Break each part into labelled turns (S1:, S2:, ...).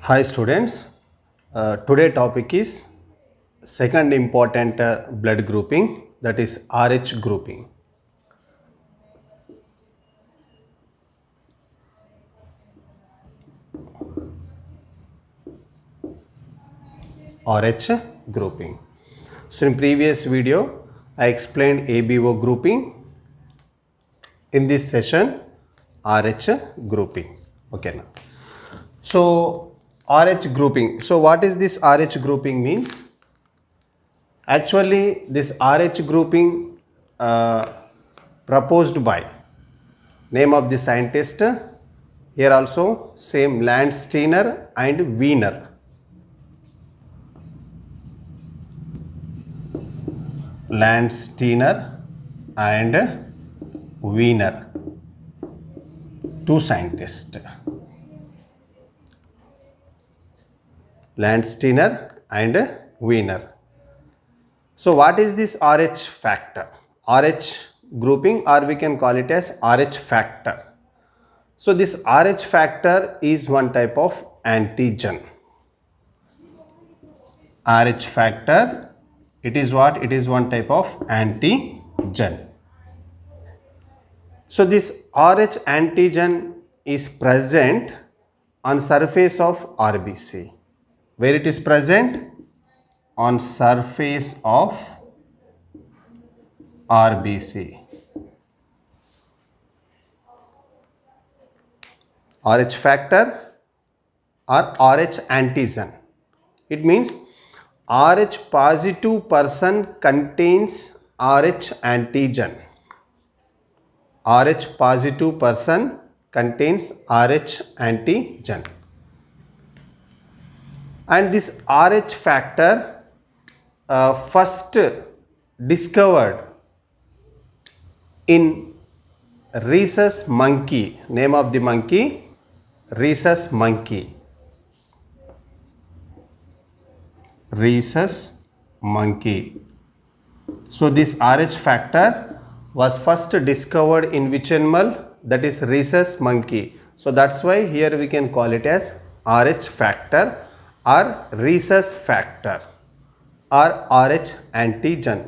S1: Hi students, today topic is second important blood grouping, that is RH grouping. RH grouping. So in previous video I explained ABO grouping. In this session RH grouping. Okay now. So RH grouping. So what is this RH grouping means? Actually this RH grouping proposed by name of the scientist, here also same Landsteiner and Wiener. Landsteiner and Wiener, two scientists. Landsteiner and Wiener. So what is this RH factor? RH grouping, or we can call it as RH factor. So this RH factor is one type of antigen. RH factor, it is what? It is one type of antigen. So this RH antigen is present on surface of RBC. Where it is present? On surface of RBC. RH factor or RH antigen. It means RH positive person contains RH antigen. RH positive person contains RH antigen. And this RH factor first discovered in rhesus monkey. Name of the monkey? Rhesus monkey. Rhesus monkey. So this RH factor was first discovered in which animal? That is rhesus monkey. So that's why here we can call it as RH factor or rhesus factor or RH antigen.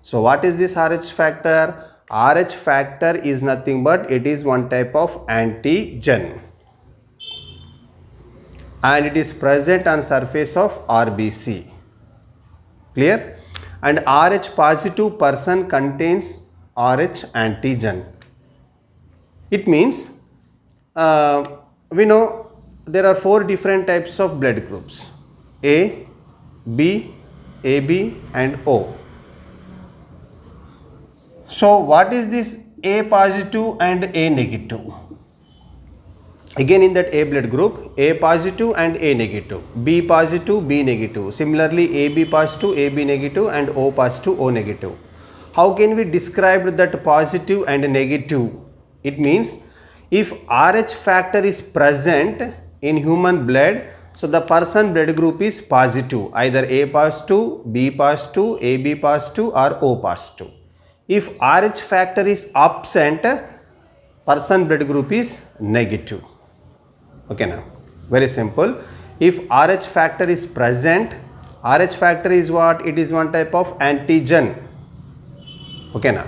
S1: So what is this RH factor? RH factor is nothing but it is one type of antigen and it is present on surface of RBC. Clear? And RH positive person contains RH antigen. It means we know there are four different types of blood groups: A, B, AB and O. So what is this A positive and A negative? Again in that A blood group, A positive and A negative, B positive, B negative. Similarly AB positive, AB negative and O positive, O negative. How can we describe that positive and negative? It means if RH factor is present in human blood, so the person blood group is positive, either A positive, B positive, AB positive or O positive. If RH factor is absent, person blood group is negative. Okay now, very simple. If RH factor is present, RH factor is what? It is one type of antigen. Okay now,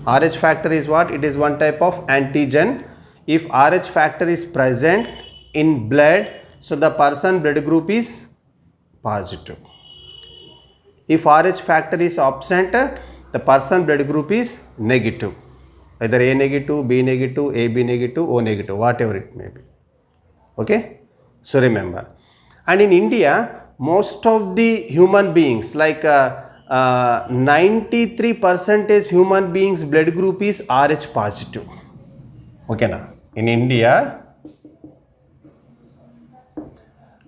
S1: RH factor is what? It is one type of antigen. If RH factor is present in blood, so the person blood group is positive. If RH factor is absent, the person blood group is negative, either A negative, B negative, AB negative, O negative, whatever it may be. Okay, so remember. And in India, most of the human beings, like 93% human beings blood group is RH positive. Okay now, in India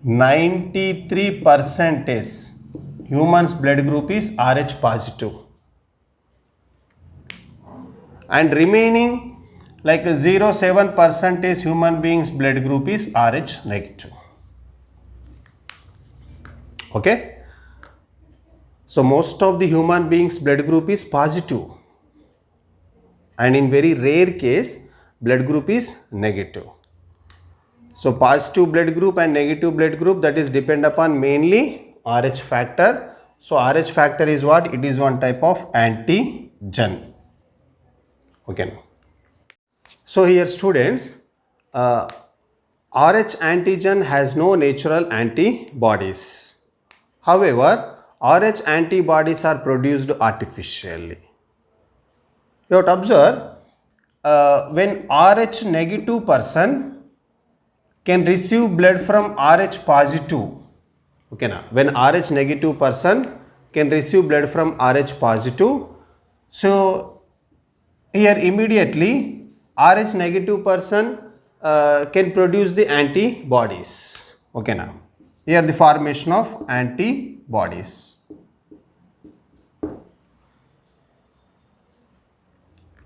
S1: 93% humans blood group is RH positive and remaining like 0.7% human beings blood group is RH negative. Okay, so most of the human beings blood group is positive and in very rare case blood group is negative. So positive blood group and negative blood group, that is depend upon mainly Rh factor. So Rh factor is what? It is one type of antigen. Okay. So here students, Rh antigen has no natural antibodies. However, Rh antibodies are produced artificially. You have to observe, when Rh negative person can receive blood from Rh positive. Okay, now when Rh negative person can receive blood from Rh positive, so here immediately Rh negative person can produce the antibodies. Okay, now here the formation of antibodies.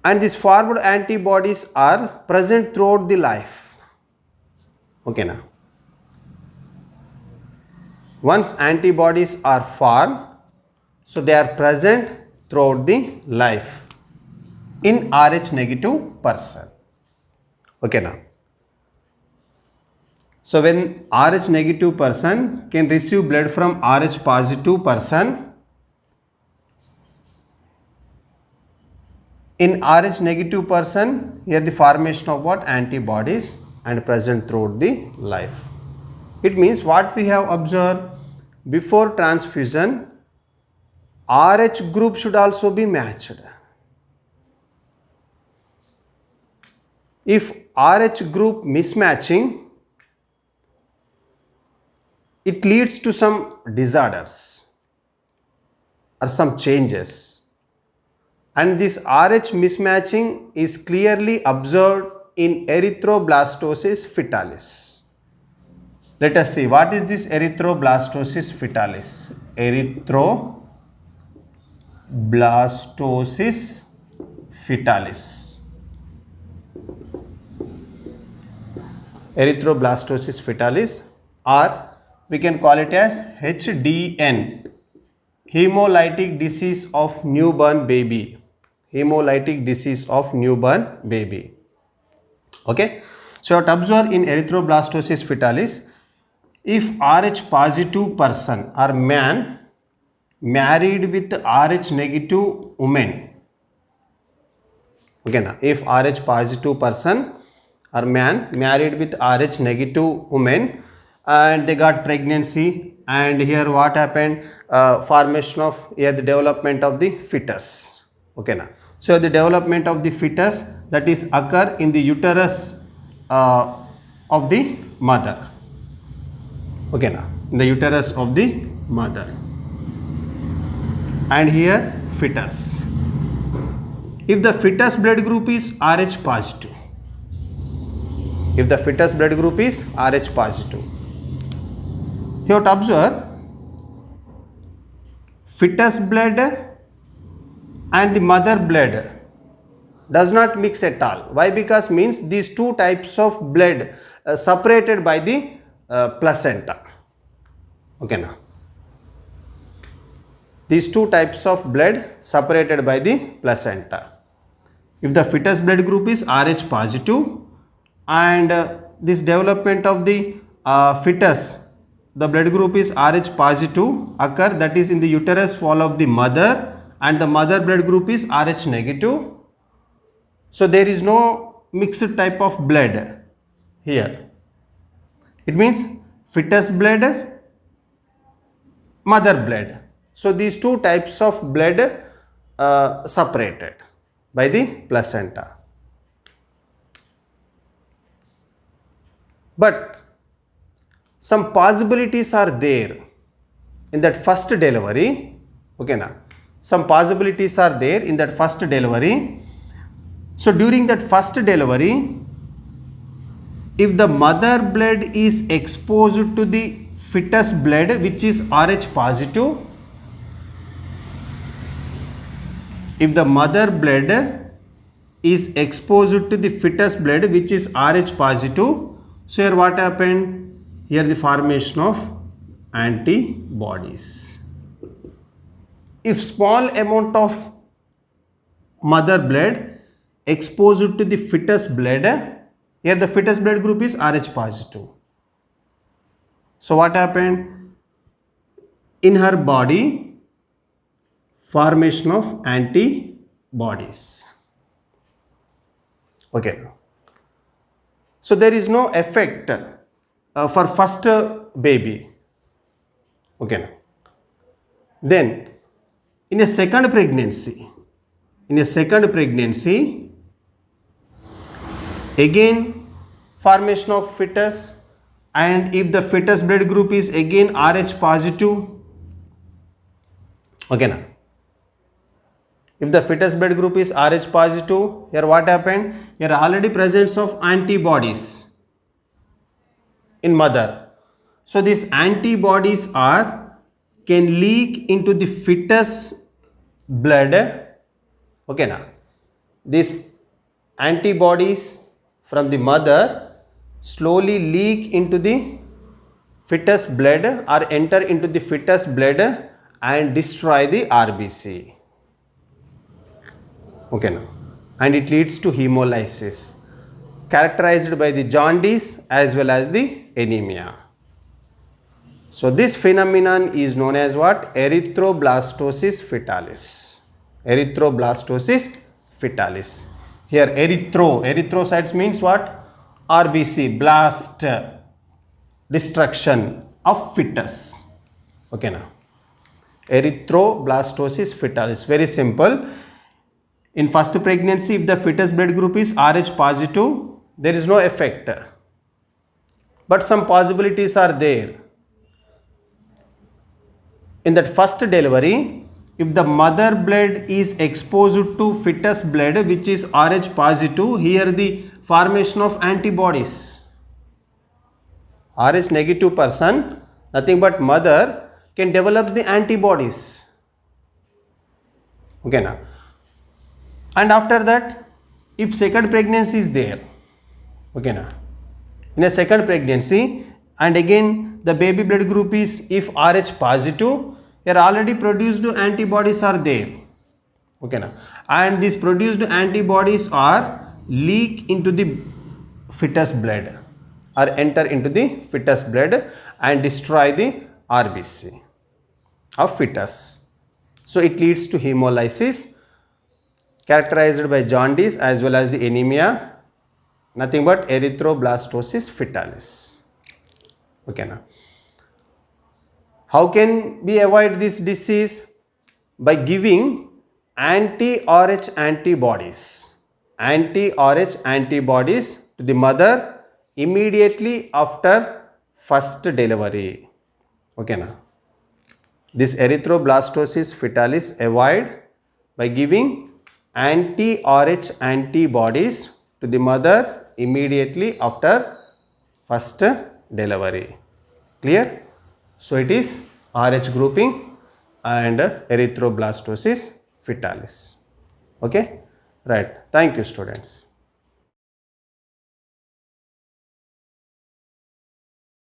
S1: And these formed antibodies are present throughout the life. Okay, now once antibodies are formed, so they are present throughout the life in Rh negative person. Okay, now so when Rh negative person can receive blood from Rh positive person, in Rh negative person, here the formation of what? Antibodies and present throughout the life. It means what we have observed, before transfusion, Rh group should also be matched. If Rh group mismatching, it leads to some disorders or some changes. And this Rh mismatching is clearly observed in erythroblastosis fetalis. Let us see what is this erythroblastosis fetalis. Erythroblastosis fetalis. Erythroblastosis fetalis, or we can call it as HDN, hemolytic disease of newborn baby. Hemolytic disease of newborn baby. Okay. So, to observe in erythroblastosis fetalis, if Rh positive person or man married with Rh negative woman, okay, now if Rh positive person or man married with Rh negative woman and they got pregnancy, and here what happened, formation of the development of the fetus. Okay, now so the development of the fetus, that is occur in the uterus of the mother. Okay, now in the uterus of the mother, and here fetus. If the fetus blood group is Rh positive, if the fetus blood group is Rh positive, you have to observe fetus blood and the mother blood does not mix at all. Why? Because means these two types of blood separated by the placenta. Okay, now these two types of blood separated by the placenta. If the fetus blood group is Rh positive and this development of the fetus, the blood group is Rh positive occur, that is in the uterus wall of the mother, and the mother blood group is Rh negative. So there is no mixed type of blood here. It means fetus blood, mother blood. So these two types of blood separated by the placenta. But some possibilities are there in that first delivery. Okay, now some possibilities are there in that first delivery. So during that first delivery, if the mother blood is exposed to the fetus blood which is Rh positive, if the mother blood is exposed to the fetus blood which is Rh positive, so here what happened? Here the formation of antibodies. If small amount of mother blood exposed to the fetus blood, Here the fetus blood group is Rh positive. So what happened? In her body, formation of antibodies. Okay. So there is no effect for first baby. Okay. Then in a second pregnancy, again formation of fetus, and if the fetus blood group is again Rh positive, okay now. If the fetus blood group is Rh positive, here what happened? Here already presence of antibodies in mother. So these antibodies can leak into the fetus blood. Okay now. These antibodies from the mother slowly leak into the fetus blood or enter into the fetus blood and destroy the RBC. Okay now. And it leads to hemolysis characterized by the jaundice as well as the anemia. So this phenomenon is known as what? Erythroblastosis fetalis. Erythroblastosis fetalis. Here erythrocytes means what? RBC, blast, destruction of fetus. Okay now. Erythroblastosis fetalis, very simple. In first pregnancy, if the fetus blood group is Rh positive, there is no effect. But some possibilities are there. In that first delivery, if the mother blood is exposed to fetus blood which is Rh positive, here the formation of antibodies. Rh negative person, nothing but mother, can develop the antibodies. Okay now. And after that, if second pregnancy is there, okay now, in a second pregnancy, and again the baby blood group is if Rh positive, here already produced antibodies are there. Okay now. And these produced antibodies are leak into the fetus blood or enter into the fetus blood and destroy the RBC of fetus. So it leads to hemolysis characterized by jaundice as well as the anemia, nothing but erythroblastosis fetalis. Okay now. How can we avoid this disease? By giving anti-Rh antibodies. Anti-Rh antibodies to the mother immediately after first delivery. Okay now. This erythroblastosis fetalis avoid by giving anti-Rh antibodies to the mother immediately after first delivery. Clear? So it is Rh grouping and erythroblastosis fetalis. Okay? Right. Thank you, students.